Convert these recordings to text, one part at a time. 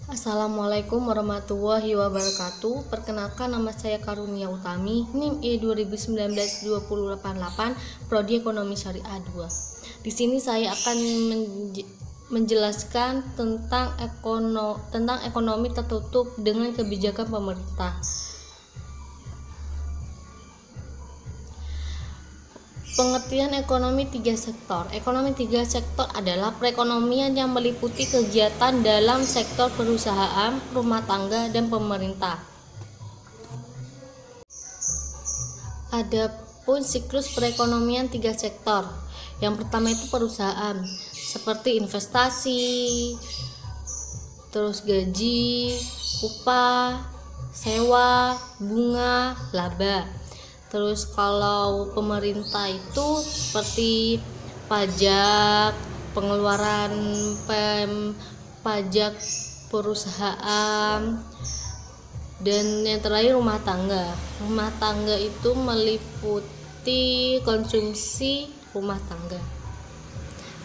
Assalamualaikum warahmatullahi wabarakatuh. Perkenalkan, nama saya Karunia Utami, NIM E2019-2088, Prodi Ekonomi Syariah 2. Di sini saya akan menjelaskan tentang ekonomi tertutup dengan kebijakan pemerintah. Pengertian ekonomi tiga sektor. Ekonomi tiga sektor adalah perekonomian yang meliputi kegiatan dalam sektor perusahaan, rumah tangga, dan pemerintah. Adapun siklus perekonomian tiga sektor. Yang pertama itu perusahaan, seperti investasi, terus gaji, upah, sewa, bunga, laba. Terus kalau pemerintah itu seperti pajak, pengeluaran pajak perusahaan, dan yang terakhir rumah tangga. Rumah tangga itu meliputi konsumsi rumah tangga.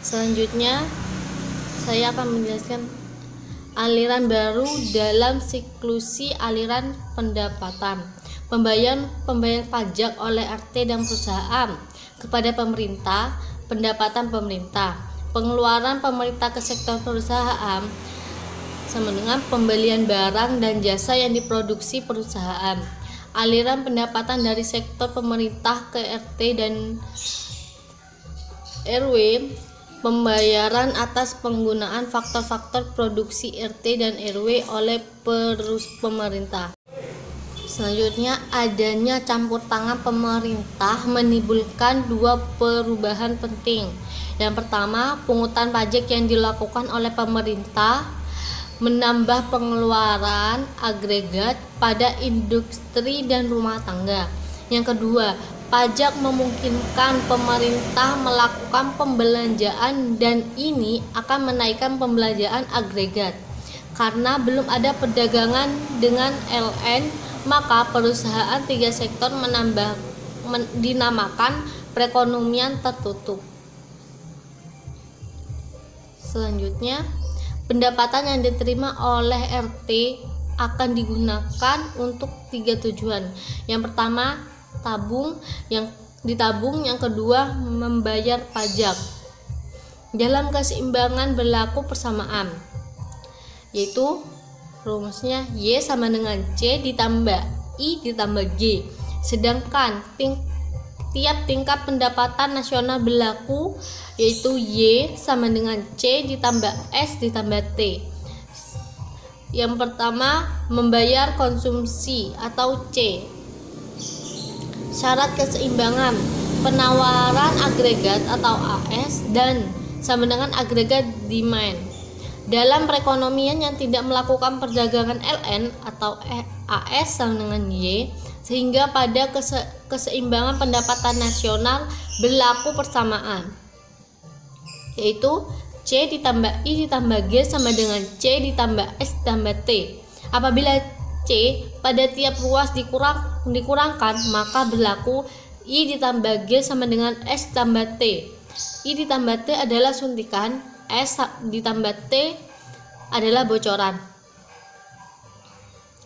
Selanjutnya saya akan menjelaskan aliran baru dalam siklusi aliran pendapatan. Pembayaran pajak oleh RT dan perusahaan kepada pemerintah, pendapatan pemerintah. Pengeluaran pemerintah ke sektor perusahaan sama dengan pembelian barang dan jasa yang diproduksi perusahaan. Aliran pendapatan dari sektor pemerintah ke RT dan RW, pembayaran atas penggunaan faktor-faktor produksi RT dan RW oleh pemerintah. Selanjutnya, adanya campur tangan pemerintah menimbulkan dua perubahan penting. Yang pertama, pungutan pajak yang dilakukan oleh pemerintah menambah pengeluaran agregat pada industri dan rumah tangga. Yang kedua, pajak memungkinkan pemerintah melakukan pembelanjaan dan ini akan menaikkan pembelanjaan agregat. Karena belum ada perdagangan dengan LN, maka perusahaan tiga sektor dinamakan perekonomian tertutup. Selanjutnya, pendapatan yang diterima oleh RT akan digunakan untuk tiga tujuan. Yang pertama, ditabung, yang kedua membayar pajak. Dalam keseimbangan berlaku persamaan, yaitu rumusnya Y sama dengan C ditambah I ditambah G. Sedangkan tiap tingkat pendapatan nasional berlaku, yaitu Y sama dengan C ditambah S ditambah T. Yang pertama, membayar konsumsi atau C. Syarat keseimbangan, penawaran agregat atau AS dan sama dengan agregat demand. Dalam perekonomian yang tidak melakukan perdagangan LN atau AS sama dengan Y, sehingga pada keseimbangan pendapatan nasional berlaku persamaan, yaitu C ditambah I ditambah G sama dengan C ditambah S ditambah T. Apabila C pada tiap ruas dikurangkan, maka berlaku I ditambah G sama dengan S ditambah T. I ditambah T adalah suntikan, S ditambah T adalah bocoran.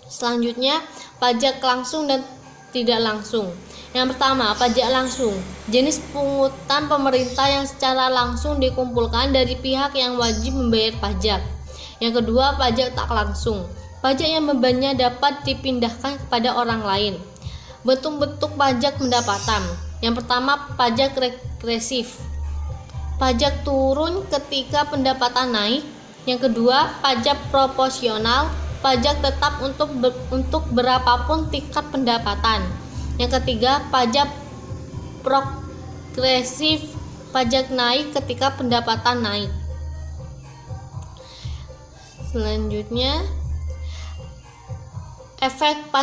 Selanjutnya, pajak langsung dan tidak langsung. Yang pertama, pajak langsung, jenis pungutan pemerintah yang secara langsung dikumpulkan dari pihak yang wajib membayar pajak. Yang kedua, pajak tak langsung, pajak yang bebannya dapat dipindahkan kepada orang lain. Bentuk-bentuk pajak pendapatan. Yang pertama, pajak regresif, pajak turun ketika pendapatan naik. Yang kedua, pajak proporsional, pajak tetap untuk berapapun tingkat pendapatan. Yang ketiga, pajak progresif, pajak naik ketika pendapatan naik. Selanjutnya, efek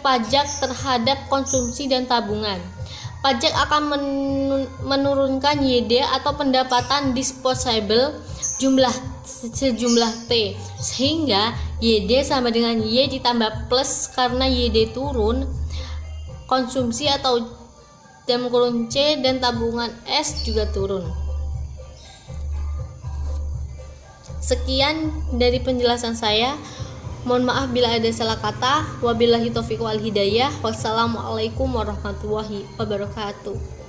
pajak terhadap konsumsi dan tabungan. Pajak akan menurunkan YD atau pendapatan disposable sejumlah T, sehingga YD sama dengan Y ditambah plus karena YD turun, konsumsi atau dalam kurung C dan tabungan S juga turun. Sekian dari penjelasan saya. Mohon maaf bila ada salah kata. Wabillahi taufiq wal hidayah. Wassalamualaikum warahmatullahi wabarakatuh.